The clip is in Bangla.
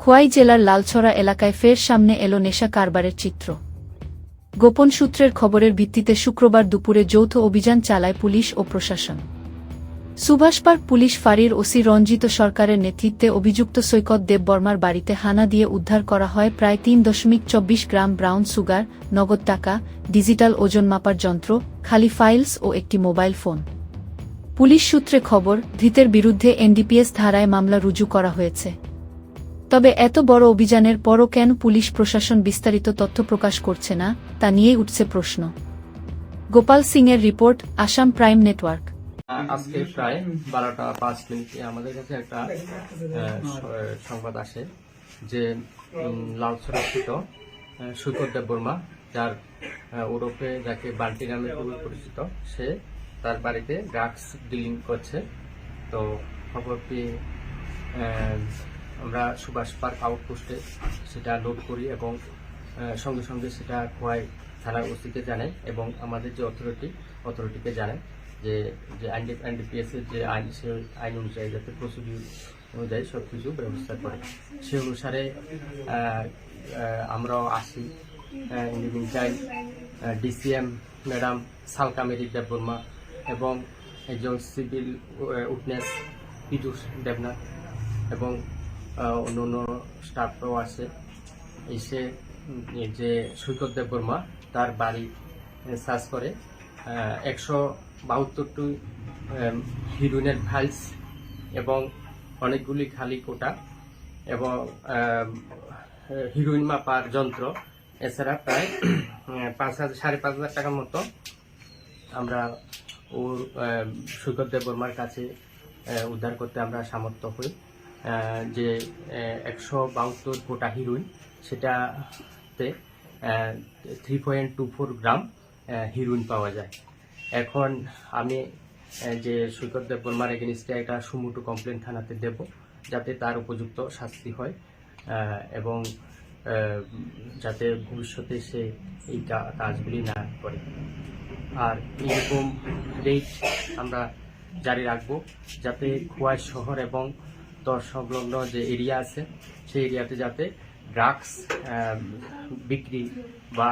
খোয়াই জেলার লালছড়া এলাকায় ফের সামনে এলো নেশা কারবারের চিত্র। গোপন সূত্রের খবরের ভিত্তিতে শুক্রবার দুপুরে যৌথ অভিযান চালায় পুলিশ ও প্রশাসন। সুভাষপার্ক পুলিশ ফাঁড়ির ওসি রঞ্জিত সরকারের নেতৃত্বে অভিযুক্ত সৈকত দেববর্মার বাড়িতে হানা দিয়ে উদ্ধার করা হয় প্রায় 3.24 গ্রাম ব্রাউন সুগার, নগদ টাকা, ডিজিটাল ওজন মাপার যন্ত্র, খালি ফাইলস ও একটি মোবাইল ফোন। পুলিশ সূত্রে খবর, ধৃতের বিরুদ্ধে এনডিপিএস ধারায় মামলা রুজু করা হয়েছে। তবে এত বড় অভিযানের পরও কেন পুলিশ প্রশাসন বিস্তারিত তথ্য প্রকাশ করছে না, তা নিয়েই উঠছে প্রশ্ন। গোপাল সিংয়ের রিপোর্ট, আসাম প্রাইম নেটওয়ার্ক। আজকে প্রায় 12টা 5 মিনিটে আমাদের কাছে একটা সংবাদ আসে যে লালছড়া স্থিত সৈকত দেববর্মা, যার ওরফে যাকে বাল্টি নামে খুবই পরিচিত, সে তার বাড়িতে ড্রাগস ডিলিং করছে। তো খবর পেয়ে আমরা সুভাষ পার্ক আউটপোস্টে সেটা নোট করি এবং সঙ্গে সঙ্গে সেটা খোয়াই থানার ওসিকে জানাই এবং আমাদের যে অথরিটিকে জানাই যে এনডিপিএস এর যে আইন, সে আইন অনুযায়ী যাতে প্রসিডিউর অনুযায়ী সব কিছু ব্যবস্থা করে, সে অনুসারে আমরাও আসি। ডিসিএম ম্যাডাম সালকামেরি দেববর্মা এবং একজন সিভিল উইটনেস পীযুষ দেবনাথ এবং অন্য স্টাফরাও আসে। এসে যে সৈকত দেববর্মা তার বাড়ি সার্চ করে 172টি হিরোইনের ফাইলস এবং অনেকগুলি খালি কোটা এবং হিরোইন মাপার যন্ত্র, এছাড়া প্রায় 5,000-5,500 টাকার মতো আমরা ওর সৈকত দেববর্মার কাছে উদ্ধার করতে আমরা সামর্থ্য হই। যে 172 কোটা হিরোইন, সেটাতে 3.24 গ্রাম হিরোইন পাওয়া যায়। এখন আমি যে সৈকত দেববর্মার এগেনিস্টে একটা সুমোটো কমপ্লেন থানাতে দেব, যাতে তার উপযুক্ত শাস্তি হয় এবং যাতে ভবিষ্যতে সে এই কাজগুলি না করে। আর এরকম রেট আমরা জারি রাখবো, যাতে খোয়াই শহর এবং তর সংলগ্ন যে এরিয়া আছে সেই এরিয়াতে যাতে ড্রাগস বিক্রি বা